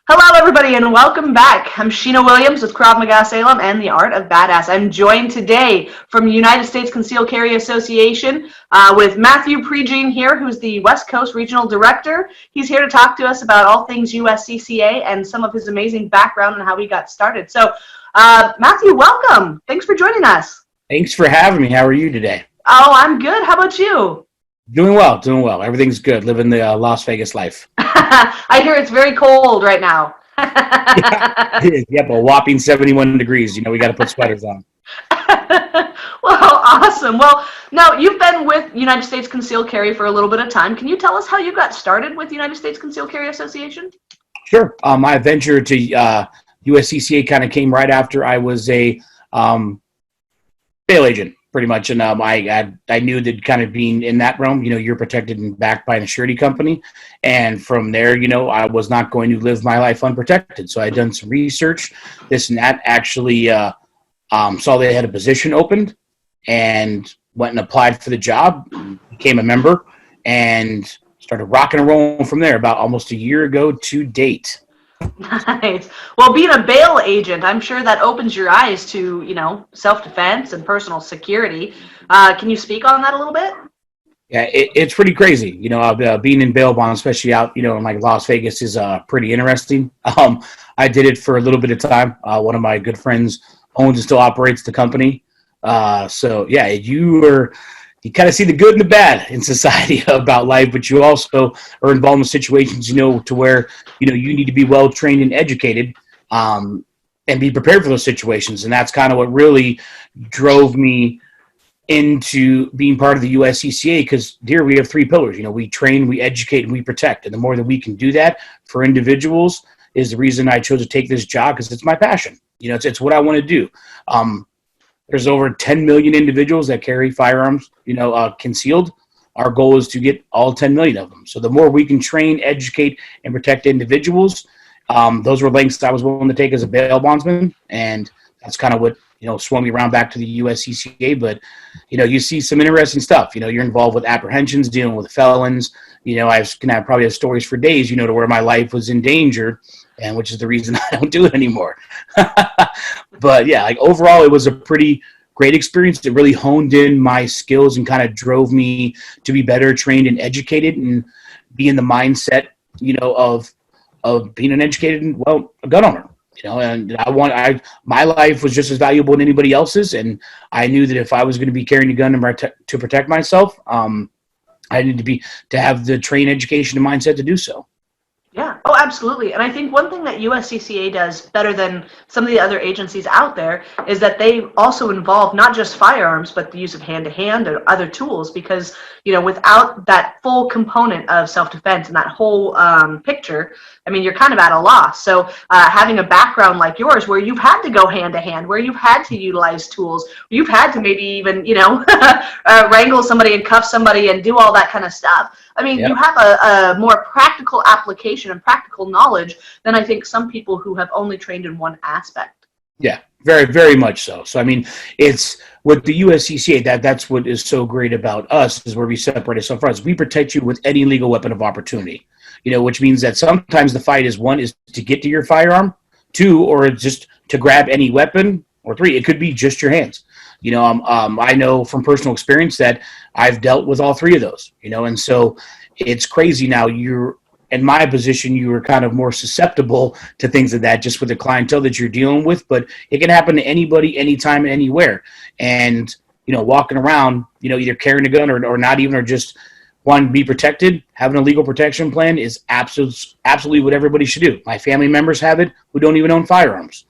Hello, everybody, and welcome back. I'm Sheena Williams with Krav Maga Salem and the Art of Badass. I'm joined today from United States Concealed Carry Association with Matthew Prejean here, who's the West Coast Regional Director. He's here to talk to us about all things USCCA and some of his amazing background and how he got started. So, Matthew, welcome. Thanks for joining us. Thanks for having me. How are you today? Oh, I'm good. How about you? Doing well, doing well. Everything's good. Living the Las Vegas life. I hear it's very cold right now. Yeah, it is. Yep, a whopping 71 degrees. We got to put sweaters on. Well, awesome. Well, now you've been with United States Concealed Carry for a little bit of time. Can you tell us how you got started with United States Concealed Carry Association? Sure. My venture to USCCA kind of came right after I was a bail agent, pretty much. And I knew that kind of being in that realm, you're protected and backed by an surety company. And from there, I was not going to live my life unprotected. So I done some research, this and that. Actually saw they had a position opened and went and applied for the job, became a member, and started rocking and rolling from there about almost a year ago to date. Nice. Well, being a bail agent, I'm sure that opens your eyes to, self-defense and personal security. Can you speak on that a little bit? Yeah, it's pretty crazy. Being in bail bond, especially out, in like Las Vegas, is pretty interesting. I did it for a little bit of time. One of my good friends owns and still operates the company. So yeah, you kind of see the good and the bad in society about life, but you also are involved in situations, to where, you need to be well trained and educated, and be prepared for those situations. And that's kind of what really drove me into being part of the USCCA, because here we have three pillars. We train, we educate, and we protect. And the more that we can do that for individuals is the reason I chose to take this job, because it's my passion. It's what I want to do. There's over 10 million individuals that carry firearms, concealed. Our goal is to get all 10 million of them. So the more we can train, educate, and protect individuals, those were lengths I was willing to take as a bail bondsman. And that's kind of what, swung me around back to the USCCA. But, you see some interesting stuff. You're involved with apprehensions, dealing with felons. I probably have stories for days, to where my life was in danger, and which is the reason I don't do it anymore. But yeah, overall, it was a pretty great experience. It really honed in my skills and kind of drove me to be better trained and educated and be in the mindset, of being an educated and a gun owner. And my life was just as valuable as anybody else's, and I knew that if I was going to be carrying a gun to protect myself, I needed to have the trained education and mindset to do so. Yeah. Oh, absolutely. And I think one thing that USCCA does better than some of the other agencies out there is that they also involve not just firearms, but the use of hand-to-hand or other tools, because, without that full component of self-defense and that whole picture, you're kind of at a loss. So having a background like yours where you've had to go hand-to-hand, where you've had to utilize tools, you've had to maybe even, wrangle somebody and cuff somebody and do all that kind of stuff. Yep. You have a more practical application and practical knowledge than I think some people who have only trained in one aspect. Yeah, very, very much so. So, it's with the USCCA, that's what is so great about us, is where we separate ourselves from us. We protect you with any legal weapon of opportunity, which means that sometimes the fight is, one, is to get to your firearm, two, or just to grab any weapon, or three, it could be just your hands. I know from personal experience that I've dealt with all three of those, and so it's crazy now. You're in my position, you are kind of more susceptible to things like that, just with the clientele that you're dealing with, but it can happen to anybody, anytime, anywhere. And, walking around, either carrying a gun or not even, or just wanting to be protected, having a legal protection plan is absolutely what everybody should do. My family members have it who don't even own firearms.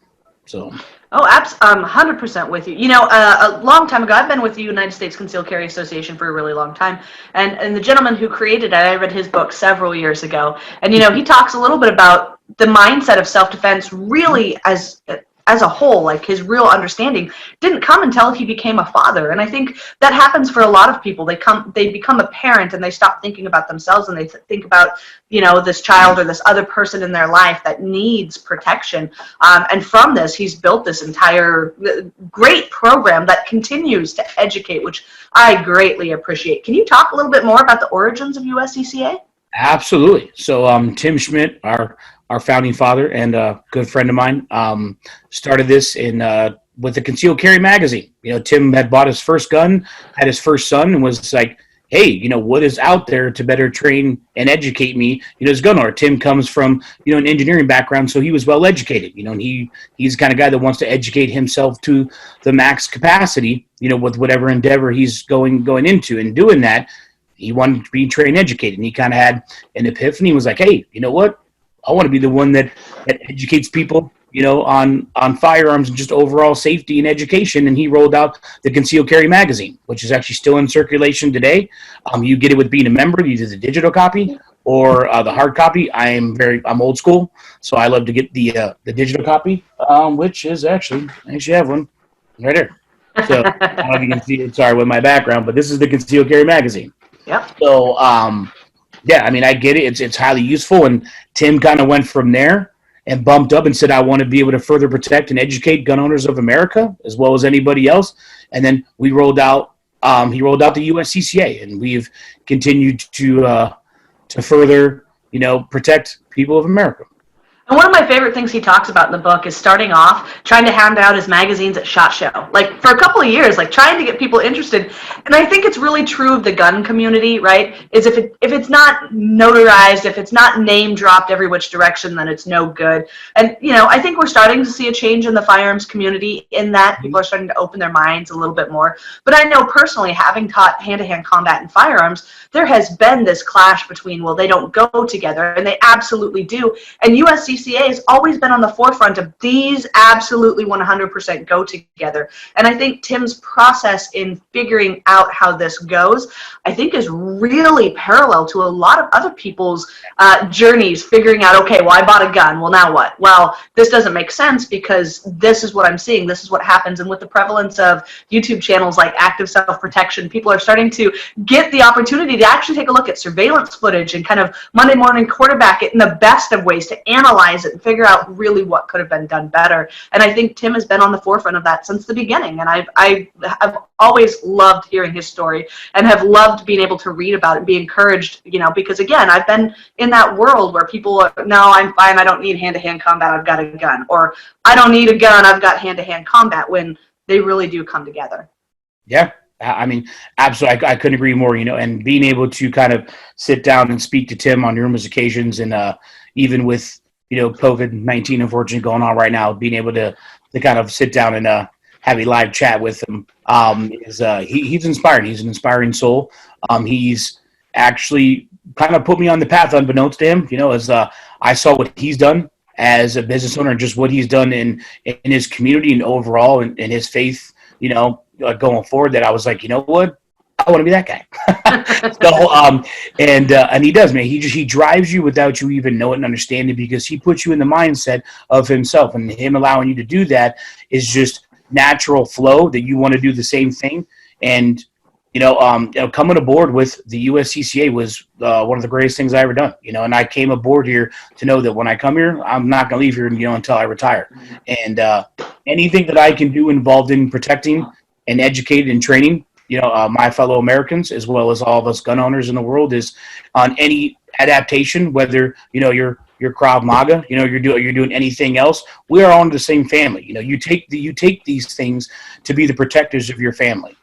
So. Oh, I'm 100% with you. A long time ago, I've been with the United States Concealed Carry Association for a really long time. And the gentleman who created it, I read his book several years ago. And, he talks a little bit about the mindset of self-defense really as a whole, like his real understanding didn't come until he became a father. And I think that happens for a lot of people. They become a parent and they stop thinking about themselves, and they think about, this child or this other person in their life that needs protection. And from this, he's built this entire great program that continues to educate, which I greatly appreciate. Can you talk a little bit more about the origins of USCCA? Absolutely. So Tim Schmidt, our founding father and a good friend of mine, started this in with the Concealed Carry magazine. Tim had bought his first gun, had his first son, and was like, hey, what is out there to better train and educate me, as a gun owner. Tim comes from, an engineering background, so he was well educated, and he's the kind of guy that wants to educate himself to the max capacity, with whatever endeavor he's going into. And doing that, he wanted to be trained, educated, and he kind of had an epiphany. He was like, hey, you know what? I want to be the one that educates people, on firearms and just overall safety and education. And he rolled out the Concealed Carry magazine, which is actually still in circulation today. You get it with being a member, either the digital copy or the hard copy. I'm old school, so I love to get the digital copy, which is I actually have one right there. So I don't know if you can see it. Sorry with my background, but this is the Concealed Carry magazine. Yep. So yeah, I mean, I get it. It's highly useful, and Tim kind of went from there and bumped up and said, I want to be able to further protect and educate gun owners of America as well as anybody else. And then we rolled out, he rolled out the USCCA, and we've continued to further, protect people of America. And one of my favorite things he talks about in the book is starting off trying to hand out his magazines at SHOT Show. Like, for a couple of years, like, trying to get people interested. And I think it's really true of the gun community, right? Is if it's not notarized, if it's not name dropped every which direction, then it's no good. And, I think we're starting to see a change in the firearms community in that people are starting to open their minds a little bit more. But I know personally, having taught hand-to-hand combat and firearms, there has been this clash between, well, they don't go together, and they absolutely do. And USCCA has always been on the forefront of these absolutely 100% go together. And I think Tim's process in figuring out how this goes, I think is really parallel to a lot of other people's journeys, figuring out, okay, well, I bought a gun. Well, now what? Well, this doesn't make sense because this is what I'm seeing. This is what happens. And with the prevalence of YouTube channels like Active Self-Protection, people are starting to get the opportunity to actually take a look at surveillance footage and kind of Monday morning quarterback it in the best of ways to analyze it and figure out really what could have been done better. And I think Tim has been on the forefront of that since the beginning. And I've always loved hearing his story and have loved being able to read about it and be encouraged, because again, I've been in that world where people are, no, I'm fine, I don't need hand-to-hand combat, I've got a gun. Or I don't need a gun, I've got hand-to-hand combat, when they really do come together. Yeah. I mean, absolutely. I couldn't agree more, and being able to kind of sit down and speak to Tim on numerous occasions, and even with, COVID-19 unfortunately going on right now, being able to kind of sit down and have a live chat with him he's inspiring. He's an inspiring soul. He's actually kind of put me on the path unbeknownst to him, as I saw what he's done as a business owner, and just what he's done in his community and overall in his faith, going forward, that I was like, you know what? I want to be that guy. So, and he does, man. He drives you without you even know it and understand it, because he puts you in the mindset of himself, and him allowing you to do that is just natural flow that you want to do the same thing. And, coming aboard with the USCCA was one of the greatest things I ever done, and I came aboard here to know that when I come here, I'm not going to leave here, until I retire. And anything that I can do involved in protecting and educating and training, my fellow Americans, as well as all of us gun owners in the world, is on any adaptation, whether, you're Krav Maga, you're doing anything else. We are all in the same family. You take these things to be the protectors of your family,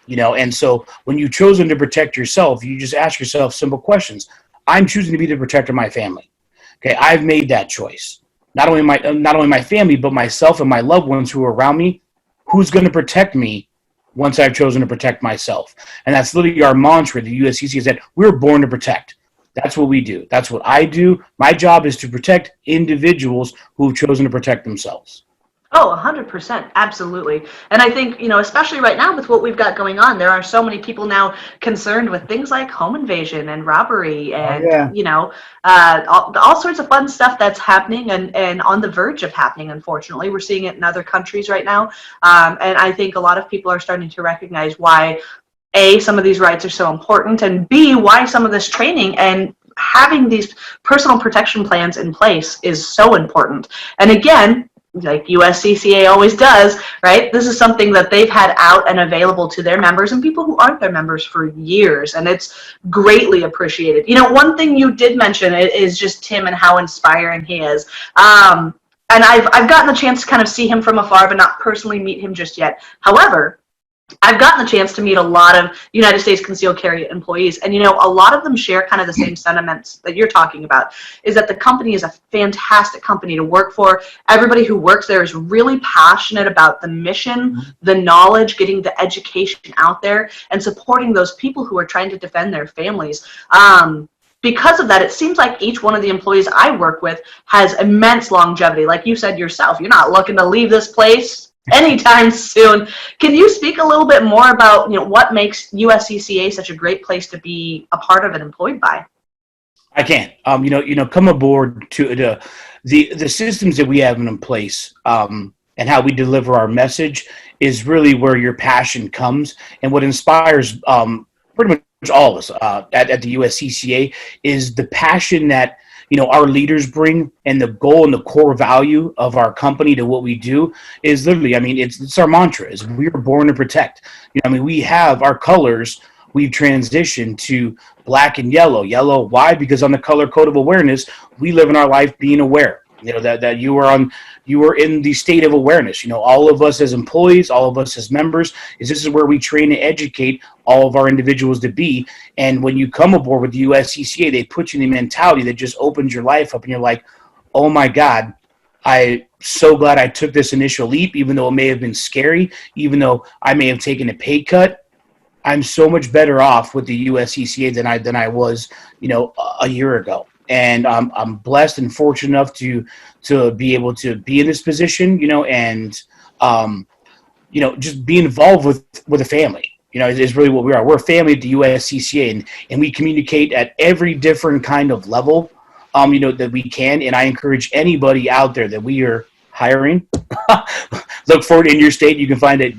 and so when you've chosen to protect yourself, you just ask yourself simple questions. I'm choosing to be the protector of my family. Okay. I've made that choice. Not only my family, but myself and my loved ones who are around me. Who's going to protect me once I've chosen to protect myself? And that's literally our mantra. The USCCA is that we're born to protect. That's what we do. That's what I do. My job is to protect individuals who've chosen to protect themselves. Oh, 100%. Absolutely. And I think, especially right now with what we've got going on, there are so many people now concerned with things like home invasion and robbery and, all sorts of fun stuff that's happening and on the verge of happening, unfortunately. We're seeing it in other countries right now. And I think a lot of people are starting to recognize why, A, some of these rights are so important, and B, why some of this training and having these personal protection plans in place is so important. And again, like USCCA always does, right? This is something that they've had out and available to their members and people who aren't their members for years, and it's greatly appreciated. One thing you did mention is just Tim and how inspiring he is. And I've gotten the chance to kind of see him from afar, but not personally meet him just yet. However, I've gotten the chance to meet a lot of United States concealed carry employees, and a lot of them share kind of the same sentiments that you're talking about, is that the company is a fantastic company to work for. Everybody who works there is really passionate about the mission, the knowledge, getting the education out there, and supporting those people who are trying to defend their families. Because of that, it seems like each one of the employees I work with has immense longevity. Like you said yourself, you're not looking to leave this place anytime soon. Can you speak a little bit more about what makes USCCA such a great place to be a part of and employed by? I can. Come aboard to the systems that we have in place, and how we deliver our message is really where your passion comes, and what inspires pretty much all of us at the USCCA is the passion that our leaders bring, and the goal and the core value of our company to what we do is literally, it's our mantra, is we are born to protect. We have our colors, we've transitioned to black and yellow. Yellow, why? Because on the color code of awareness, we live in our life being aware. That you are in the state of awareness. All of us as employees, all of us as members, this is where we train and educate all of our individuals to be. And when you come aboard with the USCCA, they put you in the mentality that just opens your life up, and you're like, oh my God, I'm so glad I took this initial leap, even though it may have been scary, even though I may have taken a pay cut. I'm so much better off with the USCCA than I was, a year ago. And I'm blessed and fortunate enough to be able to be in this position, and just be involved with a family. Is really what we are. We're a family at the USCCA, and we communicate at every different kind of level, that we can. And I encourage anybody out there that we are hiring. Look forward in your state. You can find it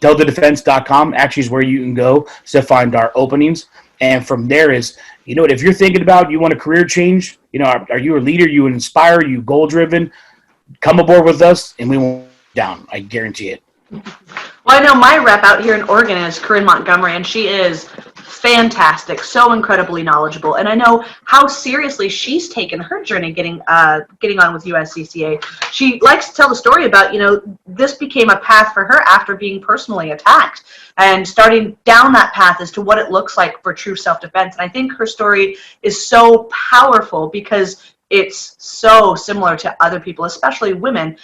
deltadefense.com. Actually, is where you can go to find our openings. And from there is, if you're thinking about, you want a career change, are you a leader, you inspire, you goal driven, come aboard with us and we won't down. I guarantee it. Well, I know my rep out here in Oregon is Corrine Montgomery, and she is fantastic, so incredibly knowledgeable. And I know how seriously she's taken her journey getting on with USCCA. She likes to tell the story about, this became a path for her after being personally attacked, and starting down that path as to what it looks like for true self-defense. And I think her story is so powerful because it's so similar to other people, especially women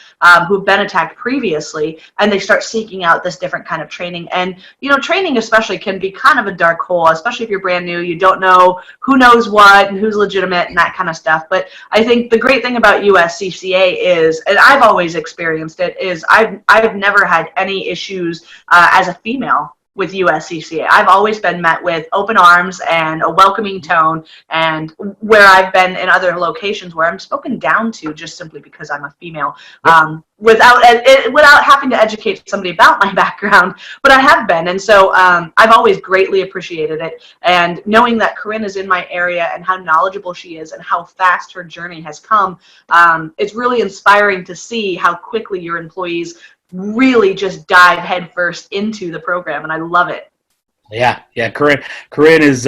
who've been attacked previously, and they start seeking out this different kind of training. And, training especially can be kind of a dark hole, especially if you're brand new, you don't know who knows what and who's legitimate and that kind of stuff. But I think the great thing about USCCA is, and I've always experienced it, is I've never had any issues as a female with USCCA. I've always been met with open arms and a welcoming tone, and where I've been in other locations where I'm spoken down to just simply because I'm a female, without having to educate somebody about my background, but I have been. And so I've always greatly appreciated it, and knowing that Corrine is in my area and how knowledgeable she is and how fast her journey has come, it's really inspiring to see how quickly your employees really just dive headfirst into the program, and I love it. Yeah. Corrine is,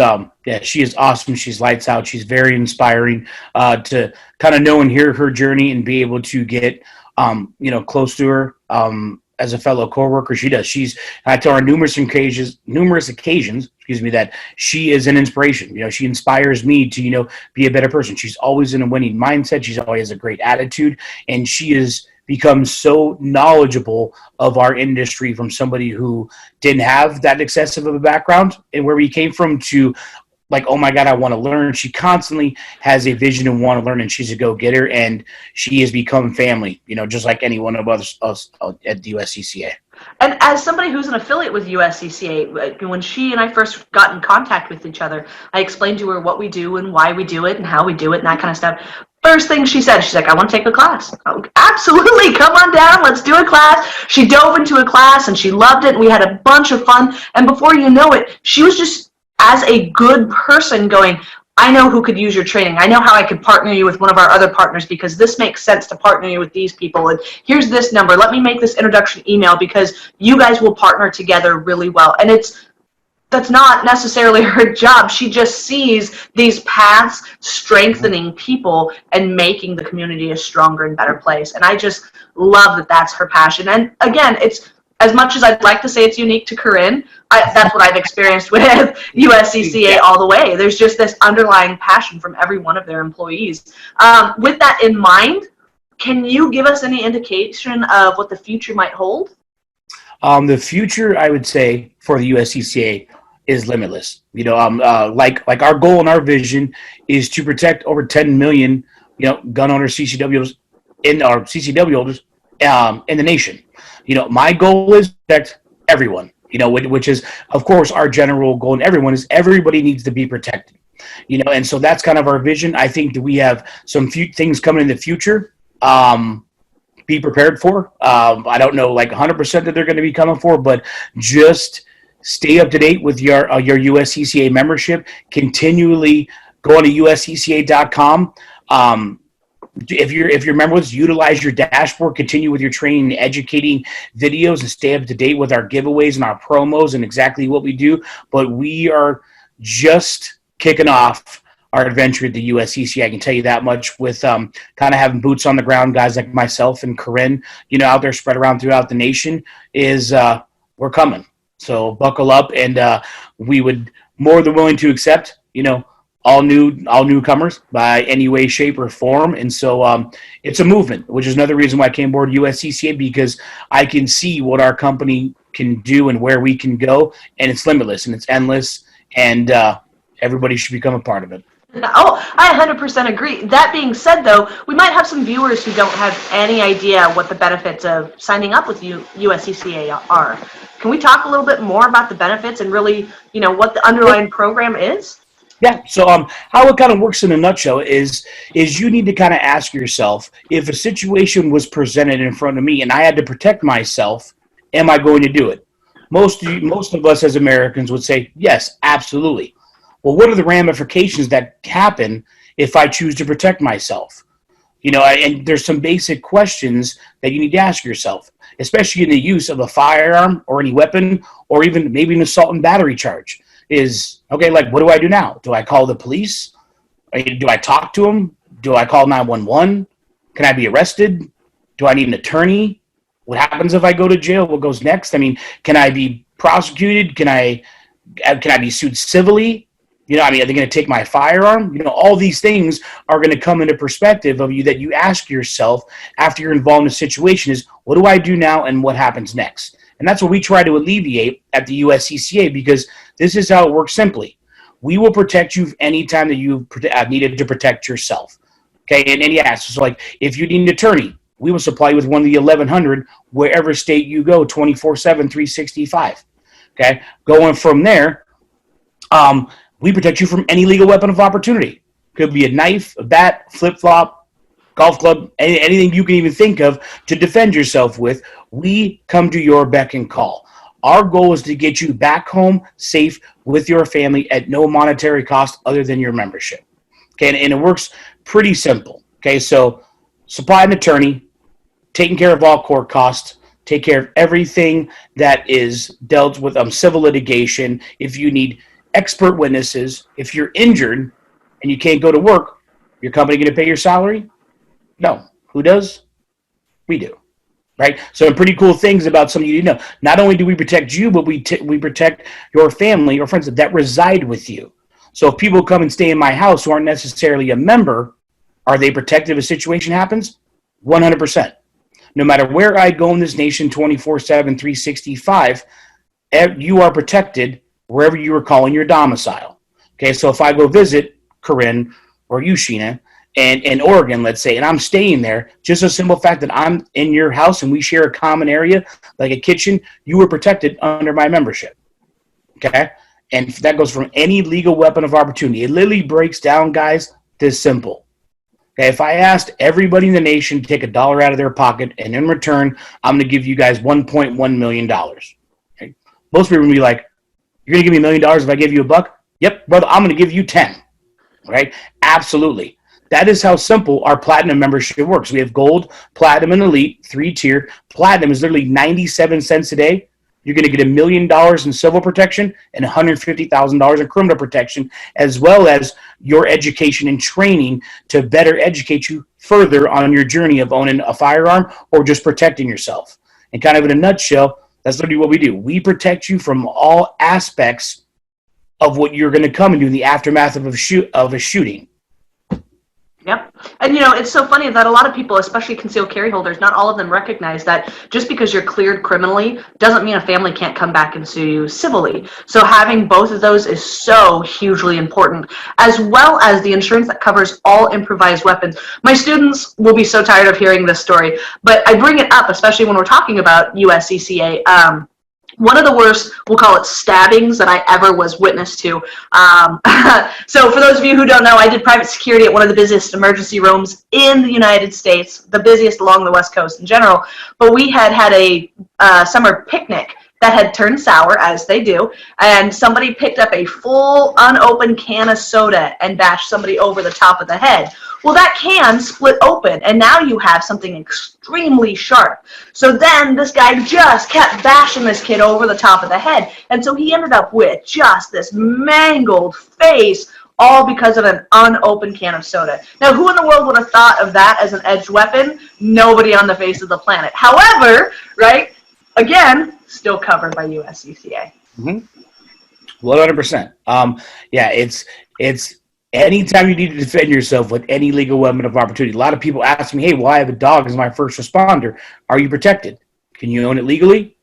she is awesome. She's lights out. She's very inspiring to kind of know and hear her journey and be able to get, close to her as a fellow coworker. She does. I tell her numerous occasions, that she is an inspiration. She inspires me to, be a better person. She's always in a winning mindset. She's always has a great attitude, and she is become so knowledgeable of our industry from somebody who didn't have that excessive of a background and where we came from to like, oh my God, I want to learn. She constantly has a vision and want to learn, and she's a go-getter, and she has become family, just like any one of us at the USCCA. And as somebody who's an affiliate with USCCA, when she and I first got in contact with each other, I explained to her what we do and why we do it and how we do it and that kind of stuff. First thing she said, she's like, I want to take a class. Oh, absolutely, come on down, let's do a class. She dove into a class and she loved it, and we had a bunch of fun. And before you know it, she was just, as a good person, going, I know who could use your training. I know how I could partner you with one of our other partners because this makes sense to partner you with these people. And here's this number. Let me make this introduction email because you guys will partner together really well. And that's not necessarily her job. She just sees these paths strengthening people and making the community a stronger and better place. And I just love that that's her passion. And again, it's as much as I'd like to say it's unique to Corrine, that's what I've experienced with USCCA all the way. There's just this underlying passion from every one of their employees. With that in mind, can you give us any indication of what the future might hold? The future, I would say, for the USCCA is limitless. Like our goal and our vision is to protect over 10 million, gun owners, CCW holders in the nation. My goal is to protect everyone, which is, of course, our general goal, and everybody needs to be protected, and so that's kind of our vision. I think that we have some few things coming in the future. Be prepared for. I don't know, like 100% that they're going to be coming for, but just stay up to date with your USCCA membership. Continually go on to USCCA.com. If you're members, utilize your dashboard, continue with your training and educating videos, and stay up to date with our giveaways and our promos and exactly what we do. But we are just kicking off our adventure at the USCCA. I can tell you that much, with kind of having boots on the ground, guys like myself and Corrine, out there spread around throughout the nation, is we're coming. So buckle up, and we would more than willing to accept, all newcomers by any way, shape, or form. And so it's a movement, which is another reason why I came aboard USCCA, because I can see what our company can do and where we can go, and it's limitless and it's endless, and everybody should become a part of it. Oh, I 100% agree. That being said, though, we might have some viewers who don't have any idea what the benefits of signing up with USCCA are. Can we talk a little bit more about the benefits and really, what the underlying program is? Yeah. So how it kind of works in a nutshell is you need to kind of ask yourself, if a situation was presented in front of me and I had to protect myself, am I going to do it? Most of us as Americans would say, yes, absolutely. Well, what are the ramifications that happen if I choose to protect myself? And there's some basic questions that you need to ask yourself, especially in the use of a firearm or any weapon, or even maybe an assault and battery charge. Is, okay, like, what do I do now? Do I call the police? Do I talk to them? Do I call 911? Can I be arrested? Do I need an attorney? What happens if I go to jail? What goes next? I mean, can I be prosecuted? Can I be sued civilly? Are they going to take my firearm? All these things are going to come into perspective of you that you ask yourself after you're involved in a situation is, what do I do now and what happens next? And that's what we try to alleviate at the USCCA, because this is how it works simply. We will protect you anytime that you needed to protect yourself. Okay, and yes, so like if you need an attorney, we will supply you with one of the 1,100 wherever state you go, 24/7, 365. Okay, going from there, we protect you from any legal weapon of opportunity. Could be a knife, a bat, flip-flop, golf club, anything you can even think of to defend yourself with. We come to your beck and call. Our goal is to get you back home safe with your family at no monetary cost other than your membership. Okay, and it works pretty simple. Okay, so supply an attorney, taking care of all court costs, take care of everything that is dealt with civil litigation. If you need expert witnesses, if you're injured and you can't go to work, your company going to pay your salary? No. Who does? We do. Right? So pretty cool things about some of you know. Not only do we protect you, but we protect your family or friends that reside with you. So if people come and stay in my house who aren't necessarily a member, are they protected if a situation happens? 100%. No matter where I go in this nation, 24/7, 365, you are protected wherever you are calling your domicile. Okay, so if I go visit Corrine or you, Sheena, and in Oregon, let's say, and I'm staying there, just a simple fact that I'm in your house and we share a common area, like a kitchen, you are protected under my membership. Okay? And that goes from any legal weapon of opportunity. It literally breaks down, guys, this simple. Okay, if I asked everybody in the nation to take $1 out of their pocket, and in return, I'm going to give you guys $1.1 million. Okay? Most people would be like, you're going to give me $1 million if I give you $1? Yep, brother, I'm going to give you 10. right? Absolutely. That is how simple our platinum membership works. We have gold, platinum, and elite, 3-tier. Platinum is literally 97 cents a day. You're going to get $1 million in civil protection and $150,000 in criminal protection, as well as your education and training to better educate you further on your journey of owning a firearm or just protecting yourself. And kind of in a nutshell, that's literally what we do. We protect you from all aspects of what you're going to come and do in the aftermath of a shooting. Yep. And, it's so funny that a lot of people, especially concealed carry holders, not all of them recognize that just because you're cleared criminally doesn't mean a family can't come back and sue you civilly. So having both of those is so hugely important, as well as the insurance that covers all improvised weapons. My students will be so tired of hearing this story, but I bring it up, especially when we're talking about USCCA. One of the worst, we'll call it stabbings, that I ever was witness to. So for those of you who don't know, I did private security at one of the busiest emergency rooms in the United States, the busiest along the West Coast in general. But we had a summer picnic that had turned sour, as they do, and somebody picked up a full unopened can of soda and bashed somebody over the top of the head. Well, that can split open, and now you have something extremely sharp. So then this guy just kept bashing this kid over the top of the head, and so he ended up with just this mangled face, all because of an unopened can of soda. Now, who in the world would have thought of that as an edged weapon? Nobody on the face of the planet. However, right, again, still covered by USCCA. Mm-hmm. 100%. Yeah, it's anytime you need to defend yourself with any legal weapon of opportunity. A lot of people ask me, hey, well, I have a dog as my first responder. Are you protected? Can you own it legally?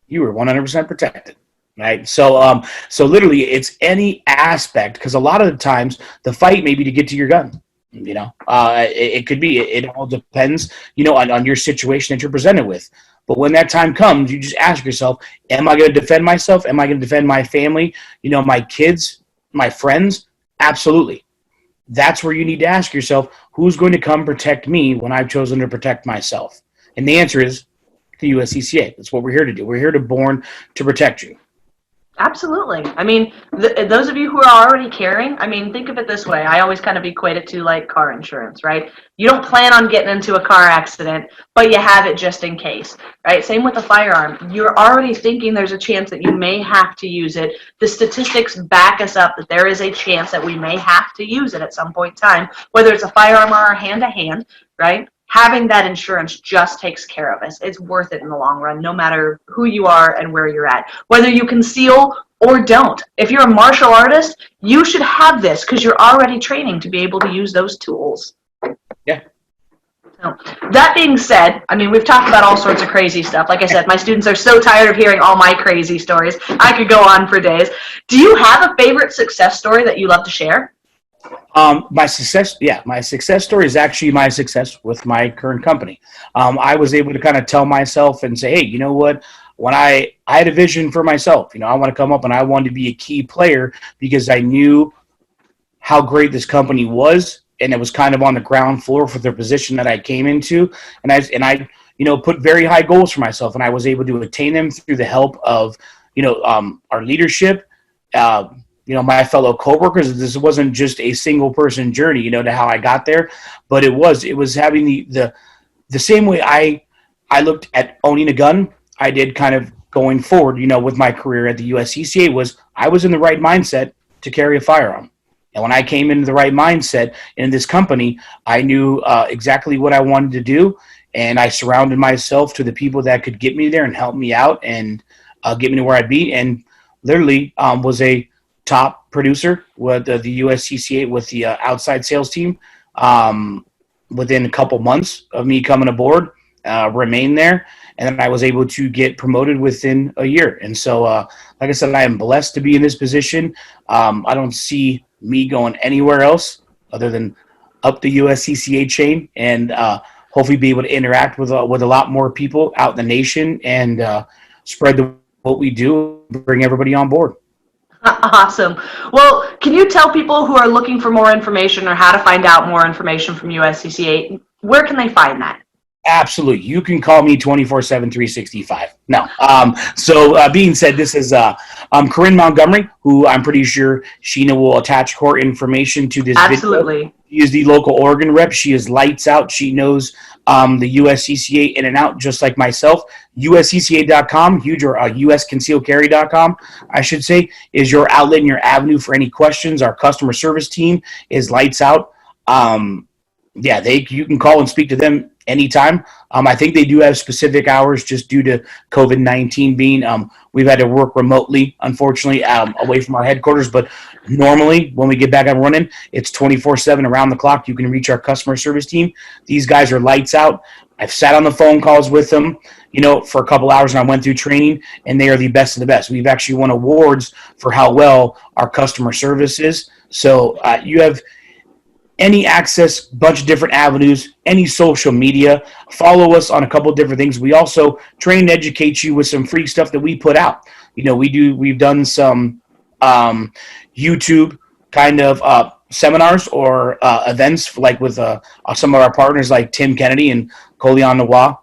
You are 100% protected. Right. So literally it's any aspect, because a lot of the times the fight may be to get to your gun. It could be, it all depends, on your situation that you're presented with. But when that time comes, you just ask yourself, am I going to defend myself? Am I going to defend my family? My kids, my friends? Absolutely. That's where you need to ask yourself, who's going to come protect me when I've chosen to protect myself? And the answer is the USCCA. That's what we're here to do. We're here to born to protect you. Absolutely. I mean, those of you who are already carrying, think of it this way. I always kind of equate it to like car insurance, right? You don't plan on getting into a car accident, but you have it just in case, right? Same with a firearm. You're already thinking there's a chance that you may have to use it. The statistics back us up that there is a chance that we may have to use it at some point in time, whether it's a firearm or a hand-to-hand, right? Having that insurance just takes care of us. It's worth it in the long run, no matter who you are and where you're at. Whether you conceal or don't. If you're a martial artist, you should have this because you're already training to be able to use those tools. Yeah. So, that being said, we've talked about all sorts of crazy stuff. Like I said, my students are so tired of hearing all my crazy stories. I could go on for days. Do you have a favorite success story that you love to share? My success story is actually my success with my current company. I was able to kind of tell myself and say, hey, you know what? When I had a vision for myself, I want to come up and I wanted to be a key player because I knew how great this company was, and it was kind of on the ground floor for the position that I came into, and I put very high goals for myself, and I was able to attain them through the help of our leadership. My fellow coworkers. This wasn't just a single person journey, to how I got there, but it was having the same way I looked at owning a gun. I did kind of going forward, with my career at the USCCA was I was in the right mindset to carry a firearm. And when I came into the right mindset in this company, I knew exactly what I wanted to do. And I surrounded myself to the people that could get me there and help me out and get me to where I'd be. And literally was a top producer with the USCCA with the outside sales team within a couple months of me coming aboard, remained there, and then I was able to get promoted within a year. And so, like I said, I am blessed to be in this position. I don't see me going anywhere else other than up the USCCA chain and hopefully be able to interact with a lot more people out in the nation and spread what we do, bring everybody on board. Awesome. Well, can you tell people who are looking for more information or how to find out more information from USCCA, where can they find that? Absolutely. You can call me 24/7, 365. No. Being said, this is Corrine Montgomery, who I'm pretty sure Sheena will attach her information to this video. Absolutely. She is the local Oregon rep. She is lights out. She knows the USCCA in and out, just like myself. USCCA.com, huge, or USConcealCarry.com, I should say, is your outlet and your avenue for any questions. Our customer service team is lights out. You can call and speak to them anytime. I think they do have specific hours just due to COVID-19 being, we've had to work remotely, unfortunately, away from our headquarters. But normally when we get back up and running, it's 24/7 around the clock. You can reach our customer service team. These guys are lights out. I've sat on the phone calls with them, for a couple hours, and I went through training, and they are the best of the best. We've actually won awards for how well our customer service is. So you have any access, bunch of different avenues, any social media. Follow us on a couple of different things. We also train and educate you with some free stuff that we put out. We've done some YouTube kind of seminars or events, like with some of our partners like Tim Kennedy and Colion Noir,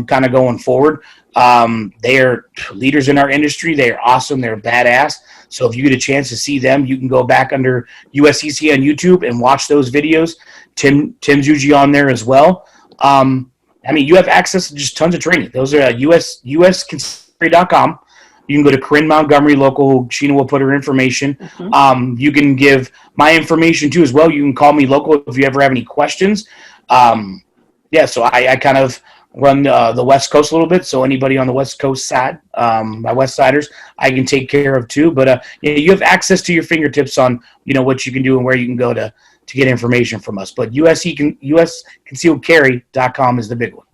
kind of going forward. They are leaders in our industry. They are awesome. They're badass. So if you get a chance to see them, you can go back under USCCA on YouTube and watch those videos. Tim's usually on there as well. You have access to just tons of training. Those are USConcealCarry.com. You can go to Corrine Montgomery, local. Sheena will put her information. Mm-hmm. You can give my information too as well. You can call me local if you ever have any questions. So I kind of run the West Coast a little bit, so anybody on the West Coast side, my West Siders, I can take care of too. But you have access to your fingertips on what you can do and where you can go to get information from us. But USConcealCarry.com is the big one.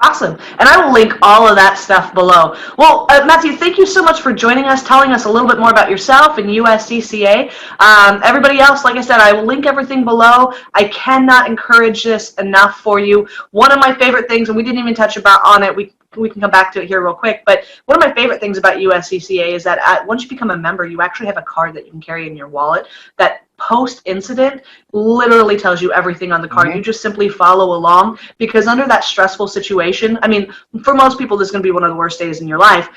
Awesome. And I will link all of that stuff below. Well, Matthew, thank you so much for joining us, telling us a little bit more about yourself and USCCA. Everybody else, like I said, I will link everything below. I cannot encourage this enough for you. One of my favorite things, and we didn't even touch on it, we can come back to it here real quick, but one of my favorite things about USCCA is that once you become a member, you actually have a card that you can carry in your wallet that post-incident literally tells you everything on the card. Mm-hmm. You just simply follow along, because under that stressful situation, for most people, this is going to be one of the worst days in your life.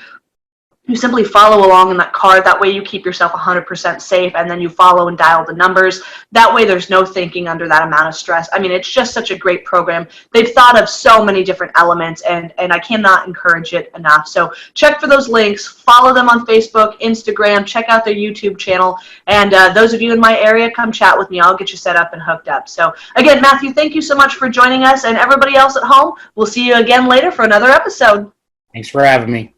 You simply follow along in that card. That way you keep yourself 100% safe, and then you follow and dial the numbers. That way there's no thinking under that amount of stress. It's just such a great program. They've thought of so many different elements, and I cannot encourage it enough. So check for those links. Follow them on Facebook, Instagram. Check out their YouTube channel. And those of you in my area, come chat with me. I'll get you set up and hooked up. So again, Matthew, thank you so much for joining us. And everybody else at home, we'll see you again later for another episode. Thanks for having me.